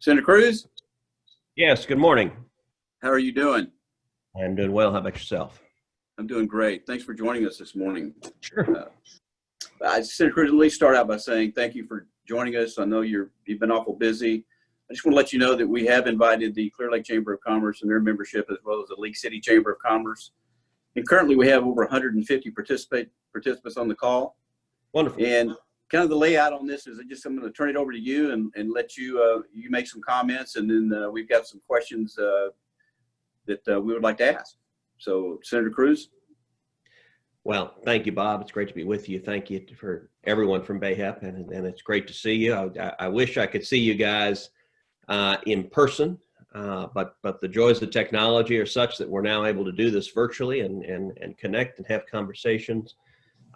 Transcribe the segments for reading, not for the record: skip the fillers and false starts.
Senator Cruz, Yes, good morning. how are you doing? I'm doing well. How about yourself? I'm doing great. Thanks for joining us this morning. Sure. Senator Cruz, let me start out by saying thank you for joining us. I know you've been awful busy. I just want to let you know that we have invited the Clear Lake Chamber of Commerce and their membership, as well as the League City Chamber of Commerce. And currently we have over 150 participants on the call. Wonderful. And kind of the layout on this is I'm going to turn it over to you and let you you make some comments, and then we've got some questions that we would like to ask. So, Senator Cruz. Well, thank you, Bob. It's great to be with you. Thank you for everyone from BAHEP, and it's great to see you. I wish I could see you guys in person, but the joys of technology are such that we're now able to do this virtually and connect and have conversations,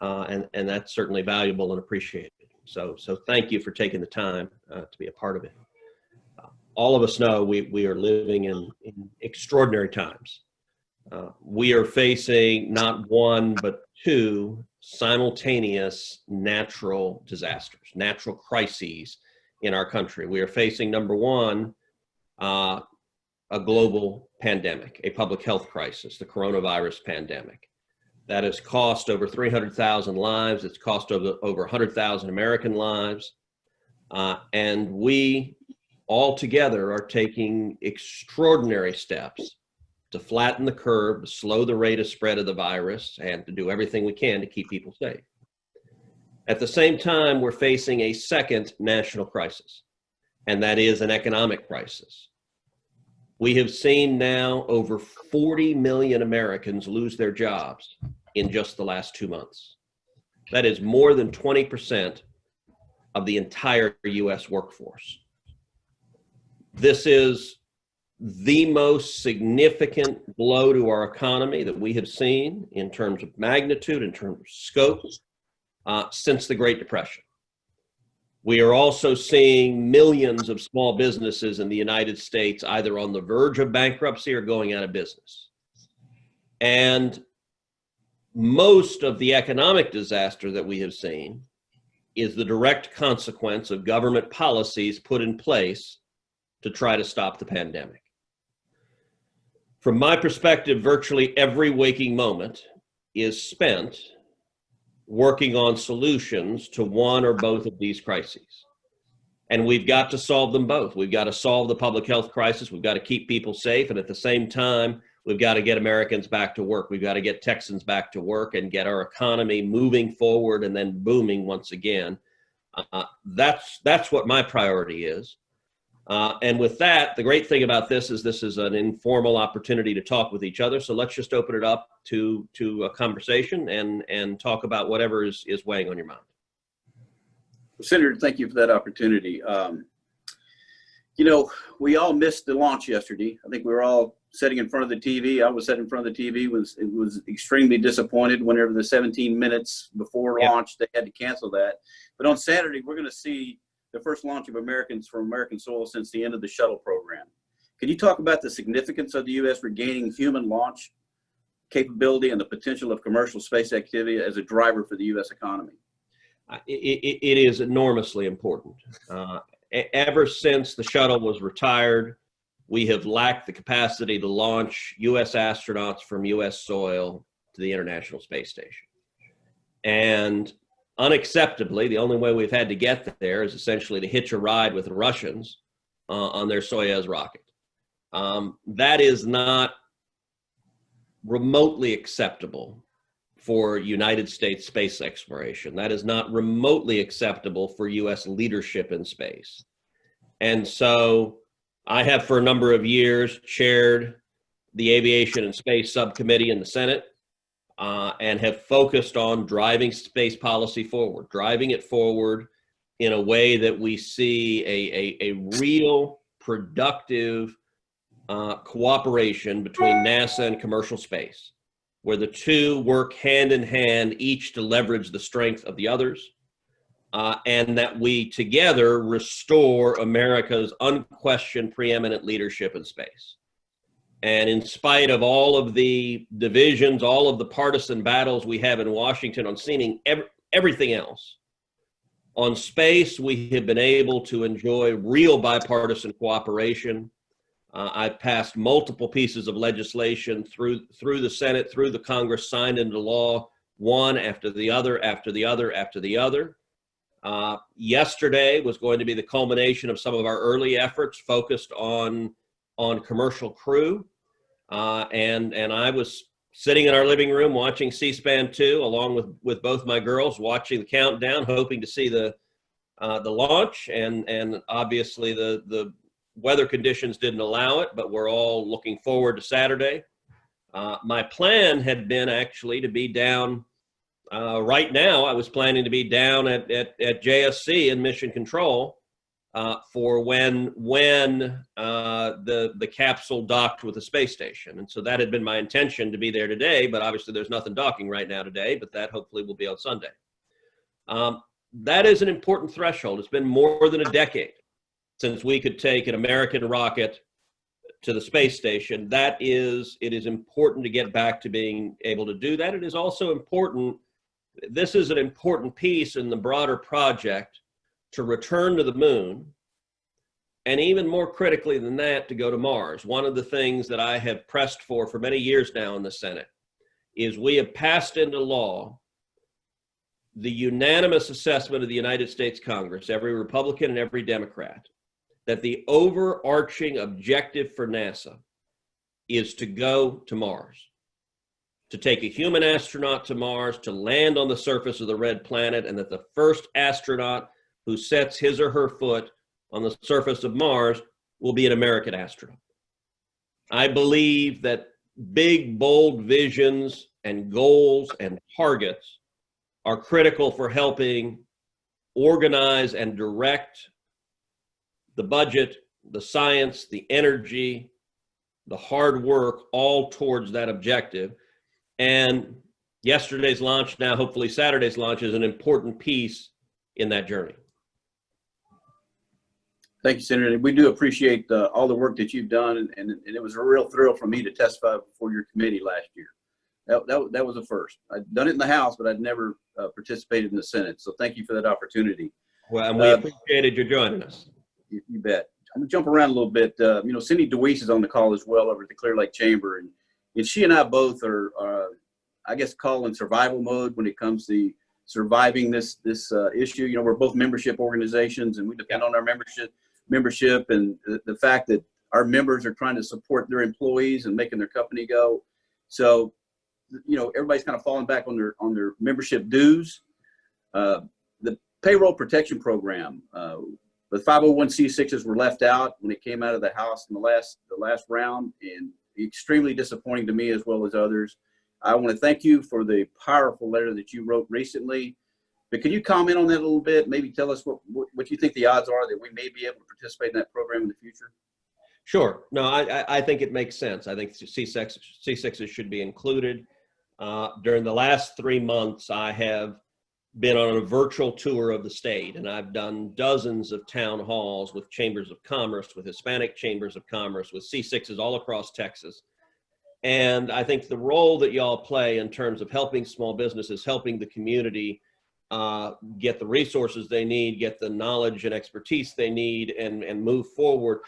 and that's certainly valuable and appreciated. So thank you for taking the time to be a part of it. All of us know we are living in extraordinary times. We are facing not one, but two simultaneous natural disasters, natural crises in our country. We are facing, number one, a global pandemic, a public health crisis, the coronavirus pandemic. That has cost over 300,000 lives. It's cost over 100,000 American lives. And we all together are taking extraordinary steps to flatten the curve, to slow the rate of spread of the virus, and to do everything we can to keep people safe. At the same time, we're facing a second national crisis, and that is an economic crisis. We have seen now over 40 million Americans lose their jobs in just the last 2 months. That is more than 20% of the entire U.S. workforce. This is the most significant blow to our economy that we have seen in terms of magnitude, in terms of scope, since the Great Depression. We are also seeing millions of small businesses in the United States either on the verge of bankruptcy or going out of business. And most of the economic disaster that we have seen is the direct consequence of government policies put in place to try to stop the pandemic. From my perspective, virtually every waking moment is spent working on solutions to one or both of these crises. And we've got to solve them both. We've got to solve the public health crisis. We've got to keep people safe. And at the same time, we've got to get Americans back to work. We've got to get Texans back to work and get our economy moving forward and then booming once again. That's what my priority is. And with that, the great thing about this is an informal opportunity to talk with each other. So let's just open it up to a conversation and talk about whatever is weighing on your mind. Well, Senator, thank you for that opportunity. We all missed the launch yesterday. I think we were all sitting in front of the TV. I was sitting in front of the TV. Was extremely disappointed whenever the 17 minutes before launch, they had to cancel that. But on Saturday, we're going to see the first launch of Americans from American soil since the end of the shuttle program. Can you talk about the significance of the U.S. regaining human launch capability and the potential of commercial space activity as a driver for the U.S. economy? It is enormously important. Ever since the shuttle was retired, we have lacked the capacity to launch U.S. astronauts from U.S. soil to the International Space Station. And unacceptably, the only way we've had to get there is essentially to hitch a ride with the Russians on their Soyuz rocket. That is not remotely acceptable for United States space exploration. That is not remotely acceptable for U.S. leadership in space. And so I have for a number of years chaired the Aviation and Space Subcommittee in the Senate, and have focused on driving space policy forward, driving it forward in a way that we see a real productive cooperation between NASA and commercial space, where the two work hand in hand, each to leverage the strength of the others, and that we together restore America's unquestioned preeminent leadership in space. And in spite of all of the divisions, all of the partisan battles we have in Washington on seeming everything else, On space, we have been able to enjoy real bipartisan cooperation. I've passed multiple pieces of legislation through the Senate, through the Congress, signed into law, one after the other, after the other, after the other. Yesterday was going to be the culmination of some of our early efforts focused on commercial crew. And I was sitting in our living room watching C-SPAN 2, along with both my girls, watching the countdown, hoping to see the launch. And obviously the weather conditions didn't allow it, but we're all looking forward to Saturday. My plan had been actually to be down. Right now, I was planning to be down at JSC in Mission Control for when the capsule docked with the space station. And so that had been my intention to be there today, but obviously there's nothing docking right now today, but that hopefully will be on Sunday. That is an important threshold. It's been more than a decade since we could take an American rocket to the space station. It is important to get back to being able to do that. It is also important. This is an important piece in the broader project to return to the moon, and even more critically than that, to go to Mars. One of the things that I have pressed for many years now in the Senate is we have passed into law the unanimous assessment of the United States Congress, every Republican and every Democrat, that the overarching objective for NASA is to go to Mars, to take a human astronaut to Mars, to land on the surface of the red planet, and that the first astronaut who sets his or her foot on the surface of Mars will be an American astronaut. I believe that big, bold visions and goals and targets are critical for helping organize and direct the budget, the science, the energy, the hard work, all towards that objective. And yesterday's launch, now hopefully Saturday's launch, is an important piece in that journey. Thank you, Senator. We do appreciate all the work that you've done, and it was a real thrill for me to testify before your committee last year. That was a first. I'd done it in the House, but I'd never participated in the Senate. So thank you for that opportunity. Well, and we appreciated your joining us. You bet. I'm gonna jump around a little bit. Cindy DeWeese is on the call as well over at the Clear Lake Chamber, and she and I both are, I guess, in survival mode when it comes to surviving this issue. We're both membership organizations, and we depend on our membership, and the fact that our members are trying to support their employees and making their company go. So, everybody's kind of falling back on their membership dues. The payroll protection program, the 501c6s were left out when it came out of the House in the last round, and extremely disappointing to me as well as others. I want to thank you for the powerful letter that you wrote recently. But can you comment on that a little bit? Maybe tell us what you think the odds are that we may be able to participate in that program in the future? Sure. No, I think it makes sense. I think C6s should be included. During the last 3 months, I have been on a virtual tour of the state, and I've done dozens of town halls with chambers of commerce, with Hispanic chambers of commerce, with C6s all across Texas. And I think the role that y'all play in terms of helping small businesses, helping the community get the resources they need, get the knowledge and expertise they need, and move forward,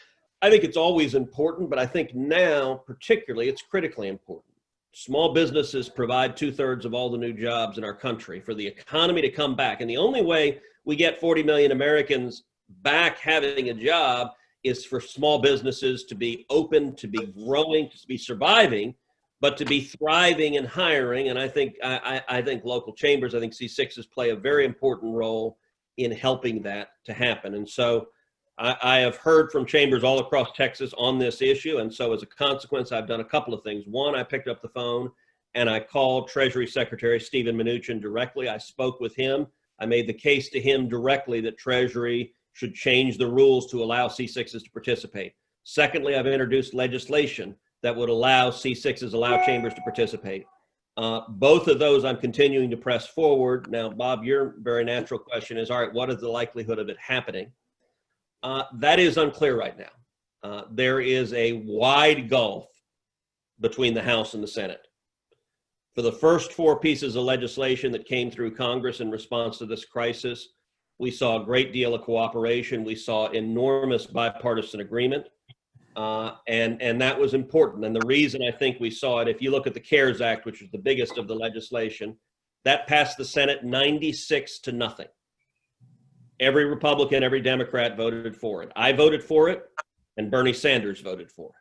I think it's always important, but I think now particularly it's critically important. Small businesses provide 2/3 of all the new jobs in our country. For the economy to come back, and the only way we get 40 million Americans back having a job is for small businesses to be open, to be growing, to be surviving, but to be thriving and hiring. And I think local chambers, I think C6s play a very important role in helping that to happen. And so I have heard from chambers all across Texas on this issue. And so as a consequence, I've done a couple of things. One, I picked up the phone and I called Treasury Secretary Stephen Mnuchin directly. I spoke with him. I made the case to him directly that Treasury should change the rules to allow C6s to participate. Secondly, I've introduced legislation that would allow C6s, allow chambers to participate. Both of those I'm continuing to press forward. Now, Bob, your very natural question is, all right, what is the likelihood of it happening? That is unclear right now. There is a wide gulf between the House and the Senate. For the first 4 pieces of legislation that came through Congress in response to this crisis, We saw a great deal of cooperation. We saw enormous bipartisan agreement. And that was important. And the reason I think we saw it, if you look at the CARES Act, which was the biggest of the legislation, that passed the Senate 96-0. Every Republican, every Democrat voted for it. I voted for it, and Bernie Sanders voted for it.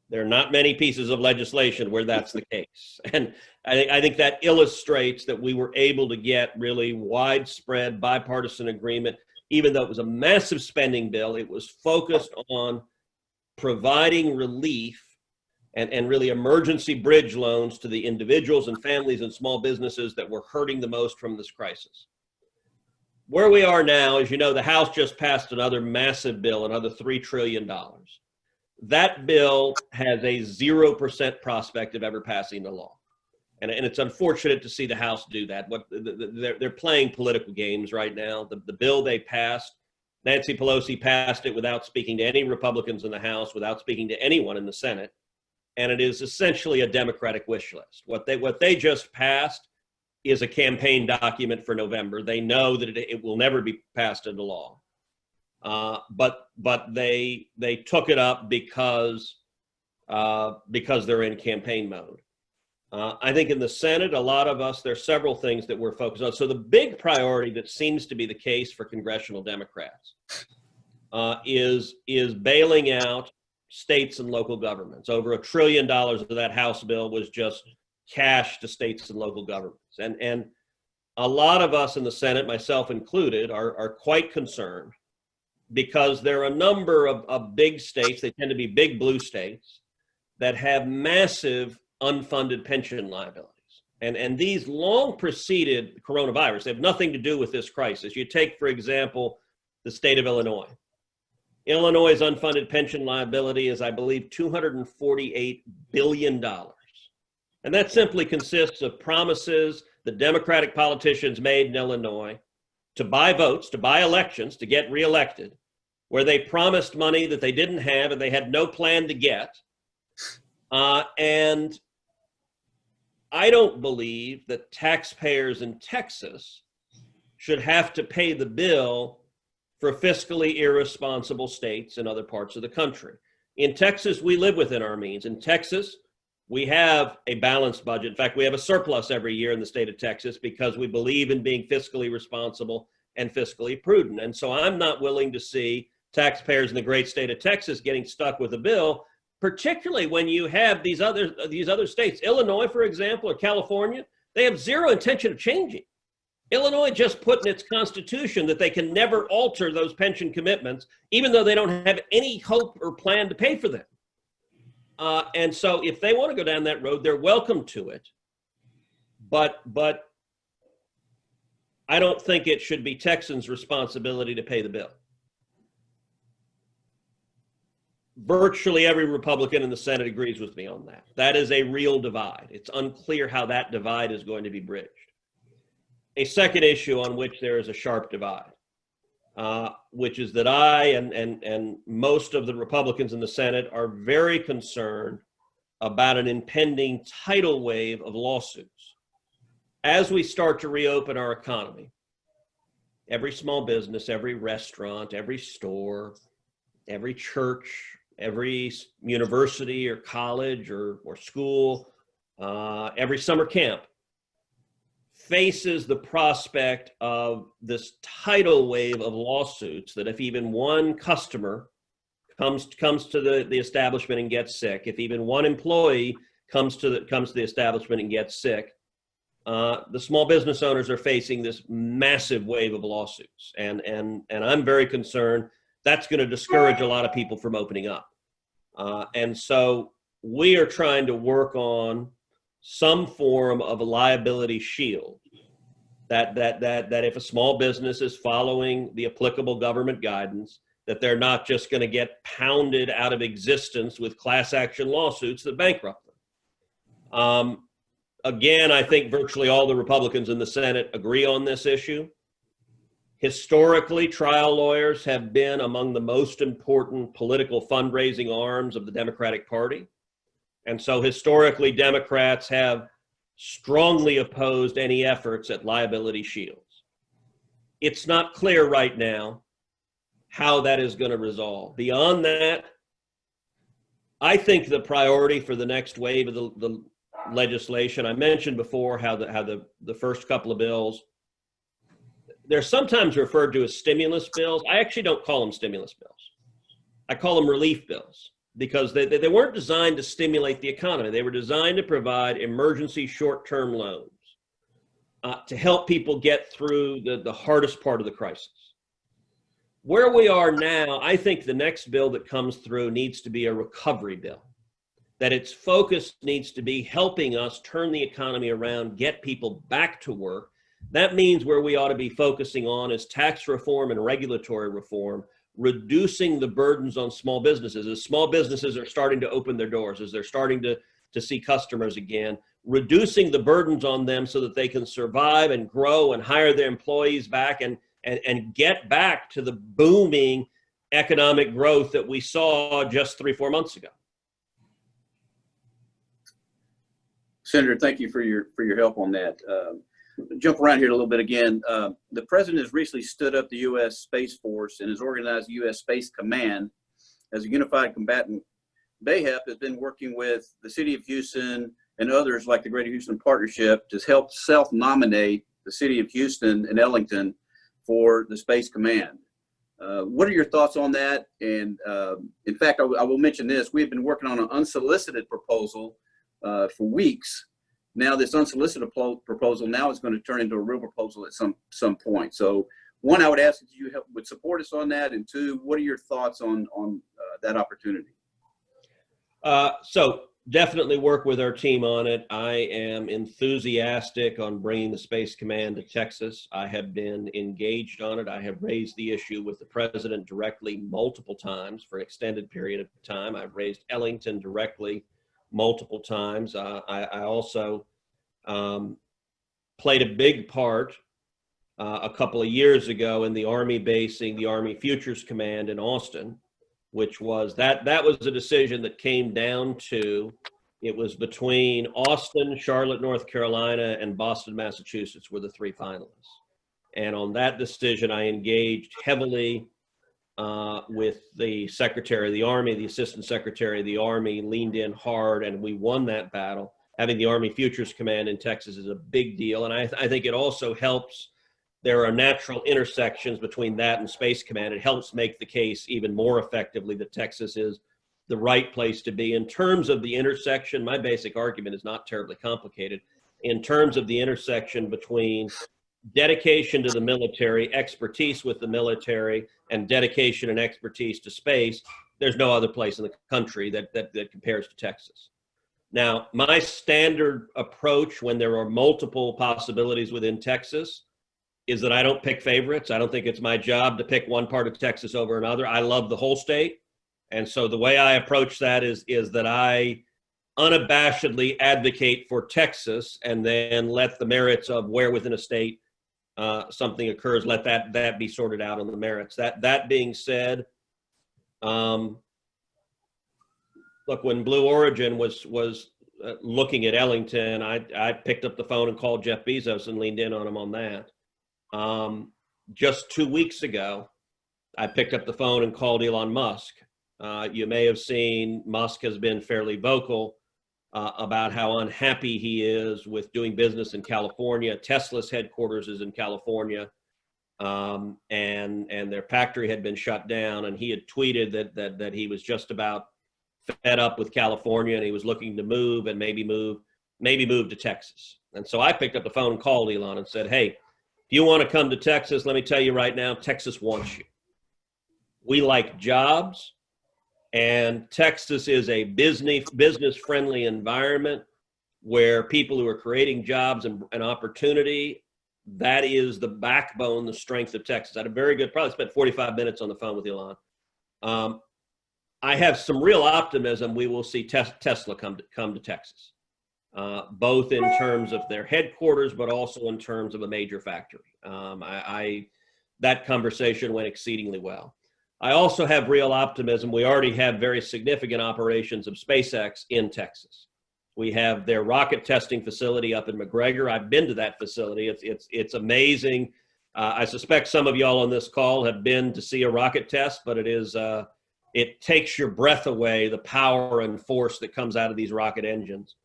There are not many pieces of legislation where that's the case. And I think that illustrates that we were able to get really widespread bipartisan agreement. Even though it was a massive spending bill, it was focused on providing relief and really emergency bridge loans to the individuals and families and small businesses that were hurting the most from this crisis. Where we are now, as you know, the House just passed another massive bill, another $3 trillion. That bill has a 0% prospect of ever passing the law. And it's unfortunate to see the House do that. They're playing political games right now. The bill they passed, Nancy Pelosi passed it without speaking to any Republicans in the House, without speaking to anyone in the Senate. And it is essentially a Democratic wish list. What they just passed is a campaign document for November. They know that it will never be passed into law. But they took it up because they're in campaign mode. I think in the Senate, a lot of us, there's several things that we're focused on. So the big priority that seems to be the case for congressional Democrats is bailing out states and local governments. Over $1 trillion of that House bill was just cash to states and local governments. And a lot of us in the Senate, myself included, are quite concerned because there are a number of big states, they tend to be big blue states, that have massive unfunded pension liabilities. And these long preceded coronavirus. They have nothing to do with this crisis. You take, for example, the state of Illinois. Illinois' unfunded pension liability is, I believe, $248 billion. And that simply consists of promises the Democratic politicians made in Illinois to buy votes, to buy elections, to get reelected, where they promised money that they didn't have and they had no plan to get. And I don't believe that taxpayers in Texas should have to pay the bill for fiscally irresponsible states in other parts of the country. In Texas, we live within our means. In Texas, we have a balanced budget. In fact, we have a surplus every year in the state of Texas because we believe in being fiscally responsible and fiscally prudent. And so I'm not willing to see taxpayers in the great state of Texas getting stuck with a bill, particularly when you have these other states. Illinois, for example, or California, they have zero intention of changing. Illinois just put in its constitution that they can never alter those pension commitments, even though they don't have any hope or plan to pay for them. And so if they want to go down that road, they're welcome to it. But I don't think it should be Texans' responsibility to pay the bill. Virtually every Republican in the Senate agrees with me on that. That is a real divide. It's unclear how that divide is going to be bridged. A second issue on which there is a sharp divide, which is that I and most of the Republicans in the Senate are very concerned about an impending tidal wave of lawsuits. As we start to reopen our economy, every small business, every restaurant, every store, every church, every university or college or school, every summer camp faces the prospect of this tidal wave of lawsuits that if even one customer comes to the establishment and gets sick, if even one employee comes to the establishment and gets sick, the small business owners are facing this massive wave of lawsuits. And I'm very concerned that's going to discourage a lot of people from opening up. And so we are trying to work on some form of a liability shield that if a small business is following the applicable government guidance, that they're not just going to get pounded out of existence with class action lawsuits that bankrupt them. Again, I think virtually all the Republicans in the Senate agree on this issue. Historically, trial lawyers have been among the most important political fundraising arms of the Democratic Party. And so historically, Democrats have strongly opposed any efforts at liability shields. It's not clear right now how that is going to resolve. Beyond that, I think the priority for the next wave of the legislation, I mentioned before how the first couple of bills, they're sometimes referred to as stimulus bills. I actually don't call them stimulus bills. I call them relief bills because they weren't designed to stimulate the economy. They were designed to provide emergency short-term loans to help people get through the hardest part of the crisis. Where we are now, I think the next bill that comes through needs to be a recovery bill, that its focus needs to be helping us turn the economy around, get people back to work. That means where we ought to be focusing on is tax reform and regulatory reform, reducing the burdens on small businesses. As small businesses are starting to open their doors, as they're starting to see customers again, reducing the burdens on them so that they can survive and grow and hire their employees back and get back to the booming economic growth that we saw just 3-4 months ago. Senator, thank you for your help on that. Jump around here a little bit again. The president has recently stood up the U.S. Space Force and has organized the U.S. Space Command as a unified combatant. BAHEP has been working with the city of Houston and others like the Greater Houston Partnership to help self-nominate the city of Houston and Ellington for the Space Command. What are your thoughts on that? And in fact, I will mention this. We've been working on an unsolicited proposal for weeks. Now this unsolicited proposal now is going to turn into a real proposal at some point. So one, I would ask if you would support us on that. And two, what are your thoughts on that opportunity? So definitely work with our team on it. I am enthusiastic on bringing the Space Command to Texas. I have been engaged on it. I have raised the issue with the president directly multiple times for an extended period of time. I've raised Ellington directly multiple times. I also played a big part a couple of years ago in the Army basing the Army Futures Command in Austin, which was that was a decision that came down to, it was between Austin, Charlotte, North Carolina, and Boston, Massachusetts were the three finalists. And on that decision, I engaged heavily with the Secretary of the Army, the Assistant Secretary of the Army, leaned in hard, and we won that battle. Having the Army Futures Command in Texas is a big deal, and I think it also helps. There are natural intersections between that and Space Command. It helps make the case even more effectively that Texas is the right place to be. In terms of the intersection, my basic argument is not terribly complicated. In terms of the intersection between dedication to the military, expertise with the military, and dedication and expertise to space, there's no other place in the country that compares to Texas. Now, my standard approach when there are multiple possibilities within Texas is that I don't pick favorites. I don't think it's my job to pick one part of Texas over another. I love the whole state. And so the way I approach that is that I unabashedly advocate for Texas and then let the merits of where within a state something occurs, let that be sorted out on the merits. That being said, look, when Blue Origin was looking at Ellington, I picked up the phone and called Jeff Bezos and leaned in on him on that. Just 2 weeks ago, I picked up the phone and called Elon Musk. You may have seen Musk has been fairly vocal about how unhappy he is with doing business in California. Tesla's headquarters is in California, and their factory had been shut down. And he had tweeted that he was just about fed up with California and he was looking to move and maybe move to Texas. And so I picked up the phone and called Elon and said, "Hey, if you want to come to Texas, let me tell you right now, Texas wants you. We like jobs, and Texas is a business-friendly environment where people who are creating jobs and opportunity, that is the backbone, the strength of Texas." I had a very good, probably spent 45 minutes on the phone with Elon. I have some real optimism we will see Tesla come to Texas. Both in terms of their headquarters, but also in terms of a major factory. That conversation went exceedingly well. I also have real optimism. We already have very significant operations of SpaceX in Texas. We have their rocket testing facility up in McGregor. I've been to that facility. It's amazing I suspect some of y'all on this call have been to see a rocket test, but it takes your breath away, the power and force that comes out of these rocket engines.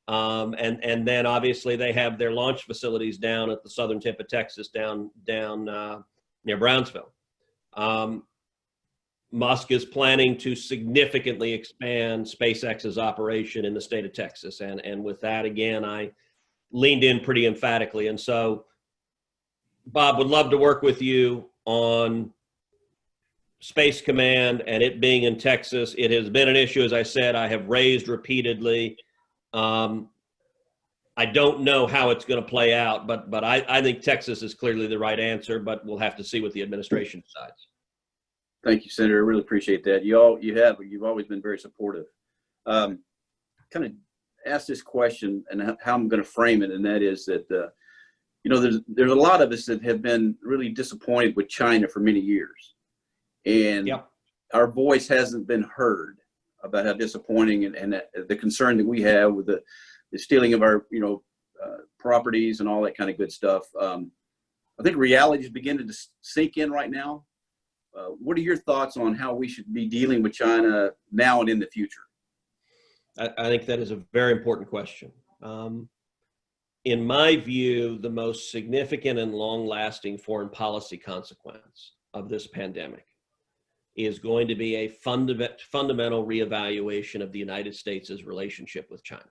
And then obviously they have their launch facilities down at the southern tip of Texas, down near Brownsville. Musk is planning to significantly expand SpaceX's operation in the state of Texas. And with that, again, I leaned in pretty emphatically. And so, Bob, would love to work with you on Space Command and it being in Texas. It has been an issue, as I said, I have raised repeatedly. I don't know how it's going to play out, but I think Texas is clearly the right answer, but we'll have to see what the administration decides. Thank you, Senator. I really appreciate that. You've always been very supportive. Kind of ask this question and how I'm going to frame it, and that is that, there's a lot of us that have been really disappointed with China for many years. And Yep. Our voice hasn't been heard about how disappointing and the concern that we have with the stealing of our, properties and all that kind of good stuff. I think reality is beginning to sink in right now. What are your thoughts on how we should be dealing with China now and in the future? I think that is a very important question. In my view, the most significant and long-lasting foreign policy consequence of this pandemic is going to be a fundamental reevaluation of the United States' relationship with China.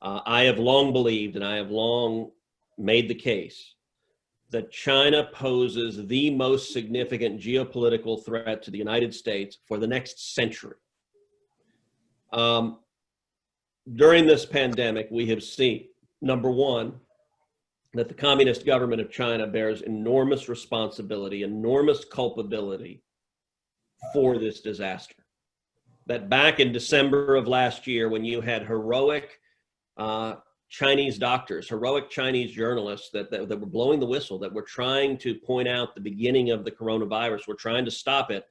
I have long believed, and I have long made the case, that China poses the most significant geopolitical threat to the United States for the next century. During this pandemic, we have seen, number one, that the communist government of China bears enormous responsibility, enormous culpability for this disaster. That back in December of last year, when you had heroic Chinese doctors, heroic Chinese journalists that were blowing the whistle, that were trying to point out the beginning of the coronavirus, were trying to stop it,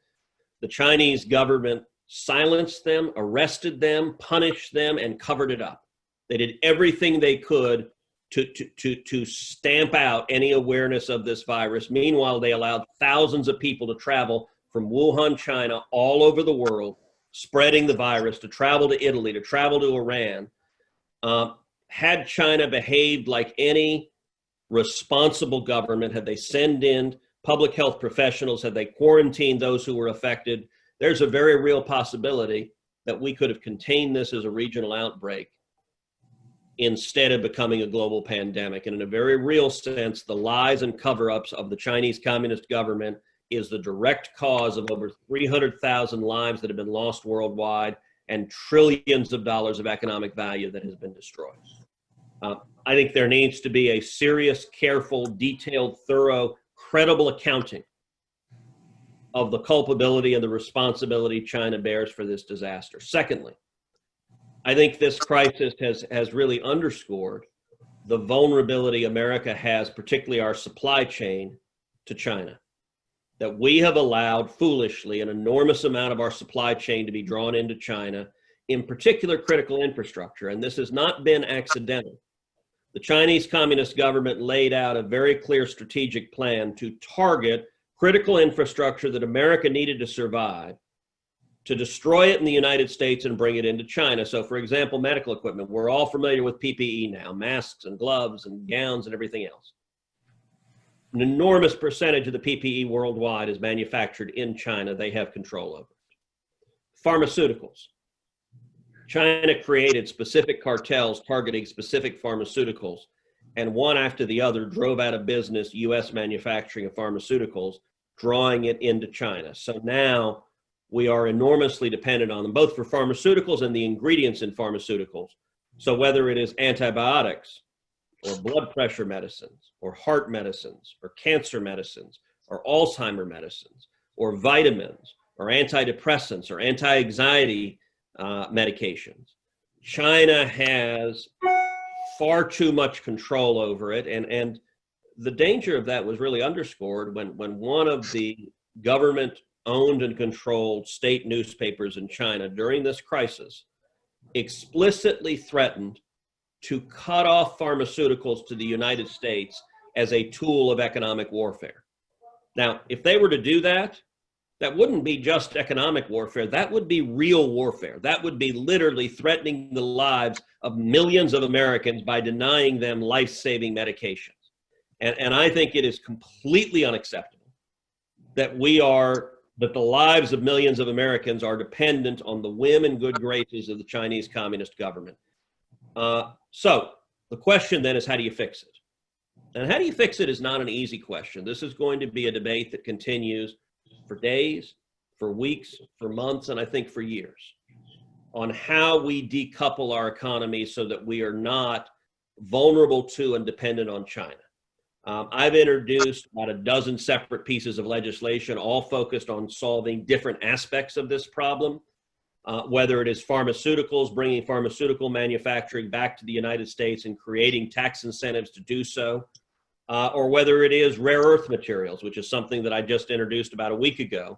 the Chinese government silenced them, arrested them, punished them, and covered it up. They did everything they could to stamp out any awareness of this virus. Meanwhile, they allowed thousands of people to travel from Wuhan, China, all over the world, spreading the virus, to travel to Italy, to travel to Iran. Had China behaved like any responsible government, had they sent in public health professionals, had they quarantined those who were affected, there's a very real possibility that we could have contained this as a regional outbreak instead of becoming a global pandemic. And in a very real sense, the lies and cover-ups of the Chinese Communist government is the direct cause of over 300,000 lives that have been lost worldwide and trillions of dollars of economic value that has been destroyed. I think there needs to be a serious, careful, detailed, thorough, credible accounting of the culpability and the responsibility China bears for this disaster. Secondly, I think this crisis has really underscored the vulnerability America has, particularly our supply chain, to China. That we have allowed, foolishly, an enormous amount of our supply chain to be drawn into China, in particular critical infrastructure, and this has not been accidental. The Chinese Communist government laid out a very clear strategic plan to target critical infrastructure that America needed to survive, to destroy it in the United States and bring it into China. So, for example, medical equipment. We're all familiar with PPE now, masks and gloves and gowns and everything else. An enormous percentage of the PPE worldwide is manufactured in China. They have control over it. Pharmaceuticals. China created specific cartels targeting specific pharmaceuticals, and one after the other drove out of business U.S. manufacturing of pharmaceuticals, drawing it into China. So now we are enormously dependent on them, both for pharmaceuticals and the ingredients in pharmaceuticals. So whether it is antibiotics, or blood pressure medicines, or heart medicines, or cancer medicines, or Alzheimer medicines, or vitamins, or antidepressants, or anti-anxiety medications. China has far too much control over it, and the danger of that was really underscored when one of the government-owned and controlled state newspapers in China during this crisis explicitly threatened to cut off pharmaceuticals to the United States as a tool of economic warfare. Now, if they were to do that, that wouldn't be just economic warfare. That would be real warfare. That would be literally threatening the lives of millions of Americans by denying them life-saving medications. And I think it is completely unacceptable that the lives of millions of Americans are dependent on the whim and good graces of the Chinese Communist government. So the question then is, how do you fix it? And how do you fix it is not an easy question. This is going to be a debate that continues for days, for weeks, for months, and I think for years, on how we decouple our economy so that we are not vulnerable to and dependent on China. I've introduced about a dozen separate pieces of legislation, all focused on solving different aspects of this problem, whether it is pharmaceuticals, bringing pharmaceutical manufacturing back to the United States and creating tax incentives to do so, or whether it is rare earth materials, which is something that I just introduced about a week ago.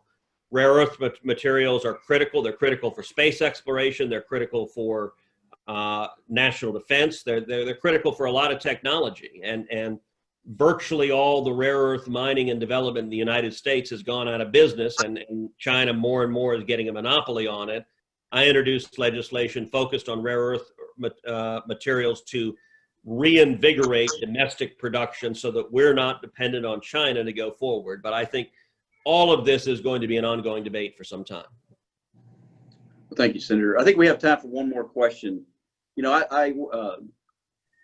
Rare earth materials are critical. They're critical for space exploration. They're critical for national defense. They're critical for a lot of technology. And virtually all the rare earth mining and development in the United States has gone out of business, and China more and more is getting a monopoly on it. I introduced legislation focused on rare earth materials to reinvigorate domestic production so that we're not dependent on China to go forward. But I think all of this is going to be an ongoing debate for some time. Well, thank you, Senator. I think we have time for one more question. You know, I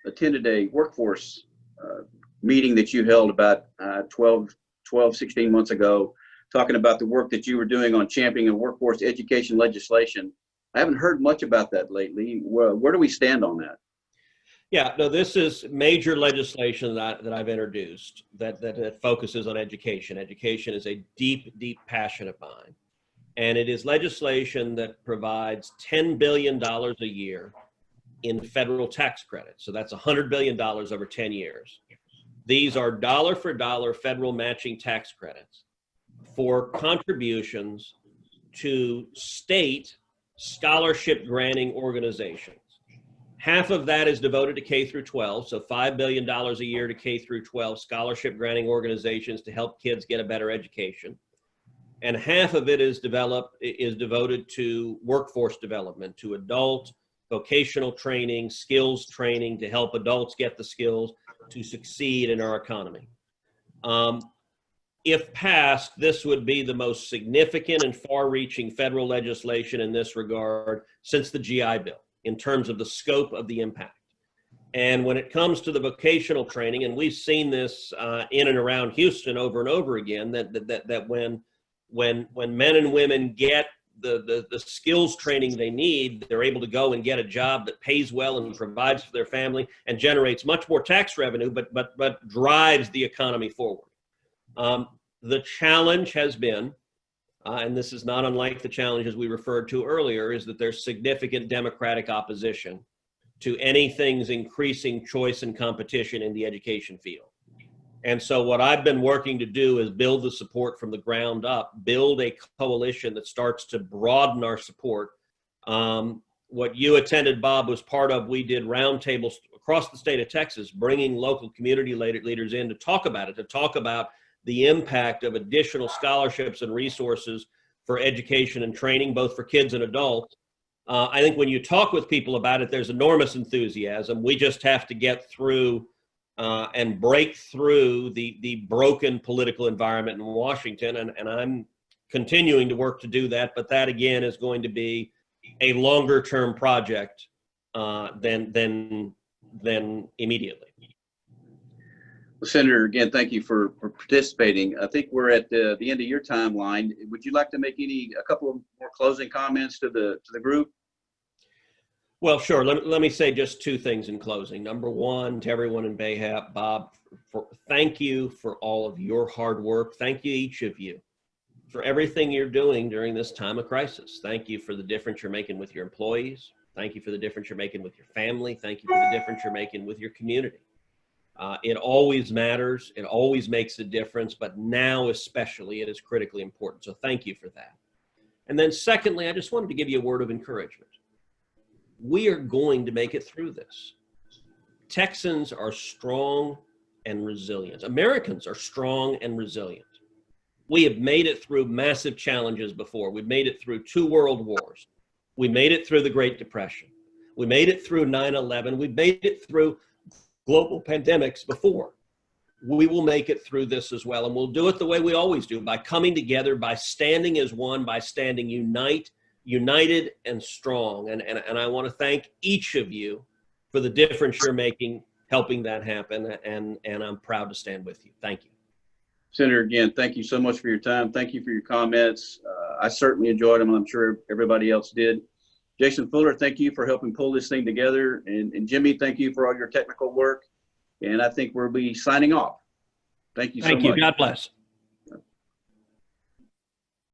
attended a workforce meeting that you held about 16 months ago, talking about the work that you were doing on championing workforce education legislation. I haven't heard much about that lately. Where do we stand on that? Yeah, no, this is major legislation that I've introduced that focuses on education. Education is a deep, deep passion of mine. And it is legislation that provides $10 billion a year in federal tax credits. So that's $100 billion over 10 years. These are dollar for dollar federal matching tax credits for contributions to state scholarship granting organizations. Half of that is devoted to K through 12, so $5 billion a year to K through 12 scholarship granting organizations to help kids get a better education. And half of it is devoted to workforce development, to adult vocational training, skills training to help adults get the skills to succeed in our economy. If passed, this would be the most significant and far-reaching federal legislation in this regard since the GI Bill, in terms of the scope of the impact. And when it comes to the vocational training, and we've seen this in and around Houston over and over again, that when men and women get the skills training they need, they're able to go and get a job that pays well and provides for their family and generates much more tax revenue, but drives the economy forward. The challenge has been, and this is not unlike the challenges we referred to earlier, is that there's significant Democratic opposition to anything's increasing choice and competition in the education field. And so what I've been working to do is build the support from the ground up, build a coalition that starts to broaden our support. What you attended, Bob, was part of. We did roundtables across the state of Texas, bringing local community leaders in to talk about it, to talk about the impact of additional scholarships and resources for education and training, both for kids and adults. I think when you talk with people about it, there's enormous enthusiasm. We just have to get through and break through the broken political environment in Washington. And I'm continuing to work to do that. But that, again, is going to be a longer term project than immediately. Well, Senator, again, thank you for participating. I think we're at the end of your timeline. Would you like to make a couple of more closing comments to the group? Well, sure. Let me say just two things in closing. Number one, to everyone in Bayhap, Bob, thank you for all of your hard work. Thank you, each of you, for everything you're doing during this time of crisis. Thank you for the difference you're making with your employees. Thank you for the difference you're making with your family. Thank you for the difference you're making with your community. It always matters. It always makes a difference, but now especially it is critically important. So thank you for that. And then secondly, I just wanted to give you a word of encouragement. We are going to make it through this. Texans are strong, and resilience. Americans are strong and resilient. We have made it through massive challenges before. We've made it through 2 world wars. We made it through the Great Depression. We made it through 9/11. We've made it through global pandemics before. We will make it through this as well. And we'll do it the way we always do, by coming together, by standing as one, by standing united and strong. And I want to thank each of you for the difference you're making, helping that happen. And I'm proud to stand with you. Thank you. Senator, again, thank you so much for your time. Thank you for your comments. I certainly enjoyed them, and I'm sure everybody else did. Jason Fuller, thank you for helping pull this thing together. And Jimmy, thank you for all your technical work. And I think we'll be signing off. Thank you so much. Thank you. God bless.